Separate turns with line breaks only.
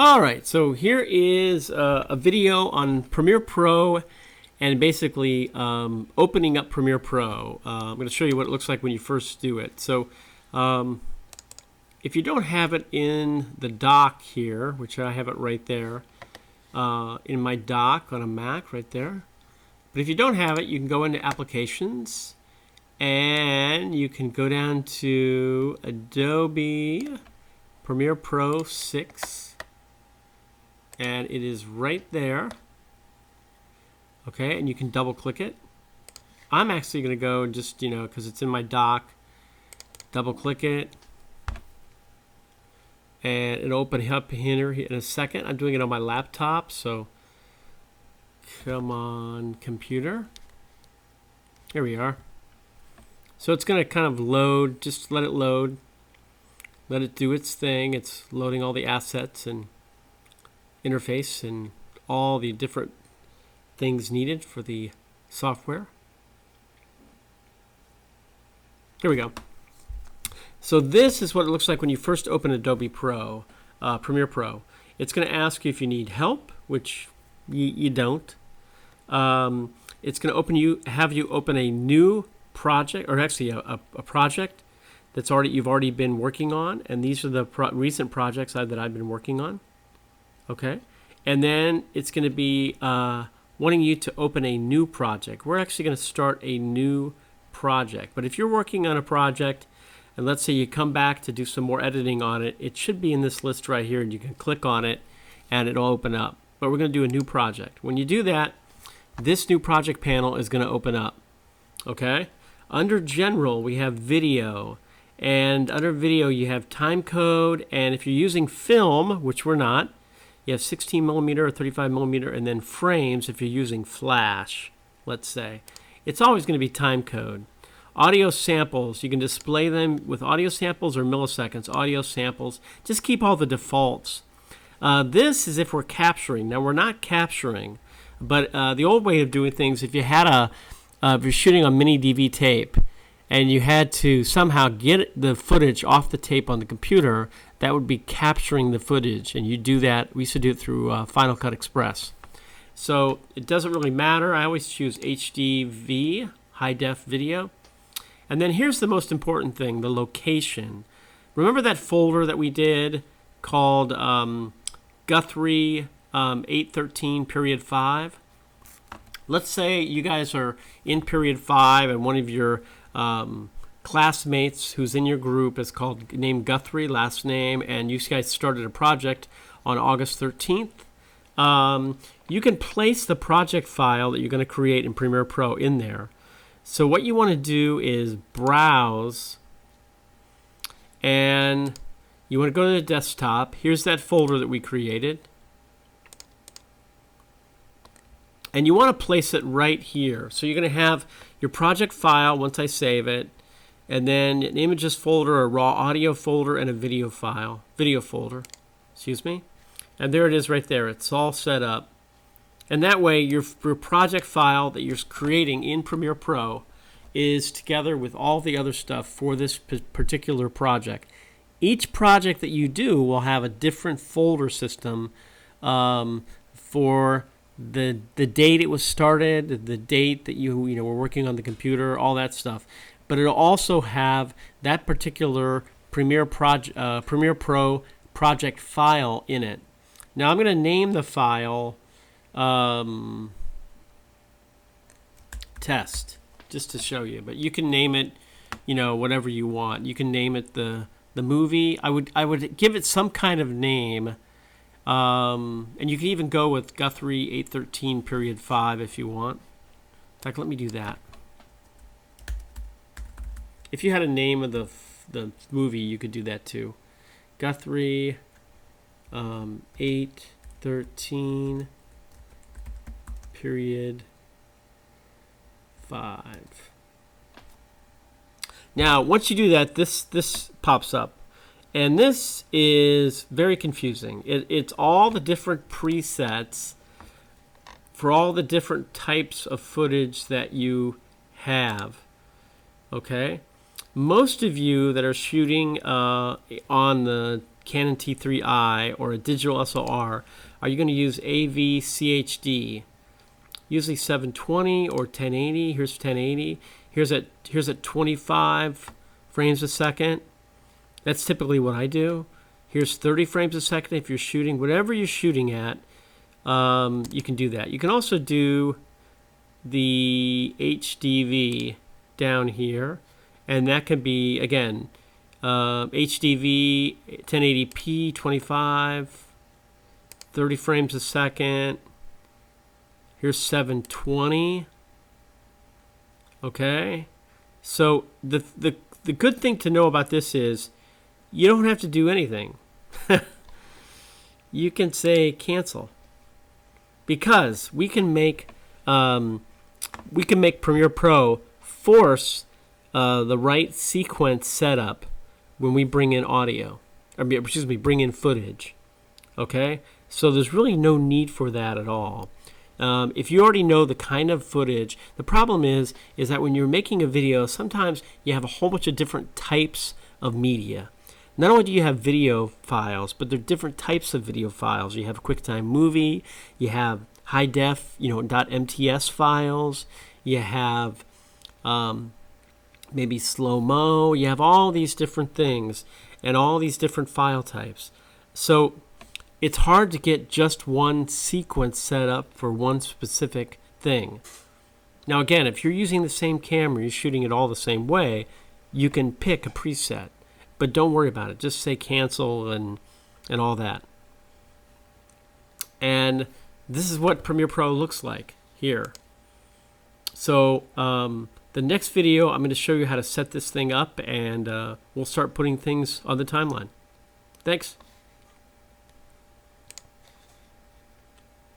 All right, so here is a video on Premiere Pro and basically opening up Premiere Pro. I'm going to show you what it looks like when you first do it. So if you don't have it in the dock here, which I have it right there, in my dock on a Mac right there. But if you don't have it, you can go into Applications and you can go down to Adobe Premiere Pro 6. And it is right there. Okay, and you can double click it. I'm actually going to go just, because it's in my dock, double click it. And it'll open up here in a second. I'm doing it on my laptop, so come on, computer. Here we are. So it's going to kind of load, just let it load. Let it do its thing. It's loading all the assets and interface and all the different things needed for the software. Here we go. So this is what it looks like when you first open Adobe Pro, Premiere Pro. It's going to ask you if you need help, which you don't. It's going to have you open a new project, or actually a project that's you've already been working on, and these are the recent projects that I've been working on. Okay, and then it's going to be wanting you to open a new project. We're actually going to start a new project. But if you're working on a project, and let's say you come back to do some more editing on it, it should be in this list right here, and you can click on it, and it'll open up. But we're going to do a new project. When you do that, this new project panel is going to open up. Okay, under General, we have Video. And under Video, you have time code. And if you're using film, which we're not, you have 16 millimeter or 35 millimeter, and then frames if you're using flash, let's say. It's always going to be time code. Audio samples, you can display them with audio samples or milliseconds. Audio samples, just keep all the defaults. This is if we're capturing. Now, we're not capturing, but the old way of doing things, if you had if you're shooting on mini DV tape, and you had to somehow get the footage off the tape on the computer, that would be capturing the footage. And you do that, we used to do it through Final Cut Express. So it doesn't really matter. I always choose HDV, high def video. And then here's the most important thing, the location. Remember that folder that we did called Guthrie 813 period 5? Let's say you guys are in period 5 and one of your classmates who's in your group is named Guthrie, last name, and you guys started a project on August 13th. You can place the project file that you're going to create in Premiere Pro in there. So what you want to do is browse, and you want to go to the desktop. Here's that folder that we created. And you want to place it right here. So you're going to have your project file once I save it, and then an images folder, a raw audio folder, and a video folder, excuse me. And there it is right there. It's all set up. And that way your project file that you're creating in Premiere Pro is together with all the other stuff for this particular project. Each project that you do will have a different folder system for the date it was started, the date that you were working on the computer, all that stuff. But it'll also have that particular Premiere Pro project file in it. Now I'm going to name the file test, just to show you. But you can name it, whatever you want. You can name it the movie. I would give it some kind of name. And you can even go with Guthrie 813 period 5 if you want. In fact, let me do that. If you had a name of the movie, you could do that too. Guthrie 813 period 5. Now, once you do that, this pops up. And this is very confusing. It's all the different presets for all the different types of footage that you have. Okay? Most of you that are shooting on the Canon T3i or a digital SLR, are you going to use AV CHD? Usually 720 or 1080. Here's 1080. Here's at 25 frames a second. That's typically what I do. Here's 30 frames a second if you're shooting. Whatever you're shooting at, you can do that. You can also do the HDV down here, and that can be, again, HDV 1080p 25 30 frames a second. Here's 720. Okay, so the good thing to know about this is you don't have to do anything. You can say cancel, because we can make Premiere Pro force the right sequence setup when we bring in audio, or excuse me, bring in footage. Okay, so there's really no need for that at all. If you already know the kind of footage, the problem is that when you're making a video, sometimes you have a whole bunch of different types of media. Not only do you have video files, but there are different types of video files. You have QuickTime Movie, you have high def, .mts files, you have maybe slow-mo, you have all these different things and all these different file types. So it's hard to get just one sequence set up for one specific thing. Now again, if you're using the same camera, you're shooting it all the same way, you can pick a preset. But don't worry about it. Just say cancel and all that. And this is what Premiere Pro looks like here. So the next video, I'm going to show you how to set this thing up, and we'll start putting things on the timeline. Thanks.